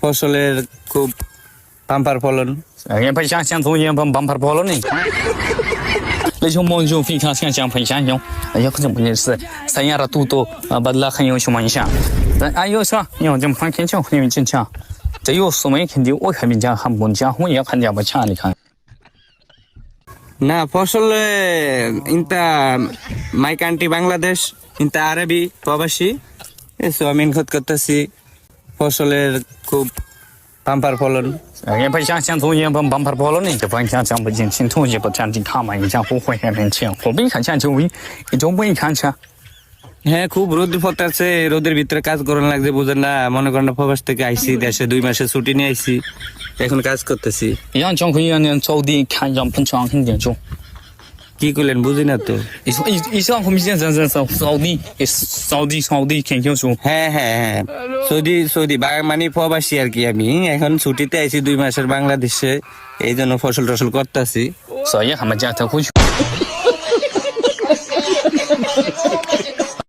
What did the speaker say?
ফসলের খুব বাম্পার ফলন।也不想想中也帮跑跑了呢。那就梦就非常想分享用，也不是不也是三亚的都多把那很有什么影响？哎有啥？你要这么看天桥很有影响，这有什么肯定我看人家还不讲，我也看人家不讲，你看。 না ফসলে ইনতা মাই কান্ট্রি বাংলাদেশ ইনতা আরবি প্রবাসী এসো আমি ইনখত করতেছি ফসলের খুব বাম্পার ফলন।也不想想中也帮跑跑了呢，就不想讲不进，心头也不讲健康嘛，你讲不会很年轻，我没看见就为一种没看见。 হ্যাঁ খুব রোদ পড়তেছে, রোদের ভিতরে কাজ করানো লাগছে বুঝেন না। মনে করেন না প্রবাস থেকে আইছি, দেশে 2 মাসের ছুটি নিয়ে আইছি, এখন কাজ করতেছি।让江辉让人早地看让喷窗很严重。 কি করলেন বুঝি না তো।一上后面现在扫地看清楚。 হ্যাঁ হ্যাঁ হ্যাঁ সৌদি মানে প্রবাসী আর কি। আমি এখন ছুটিতে আইছি 2 মাসের বাংলাদেশে, এই জন্য ফসল টসল করতেছি।所以他们家头回去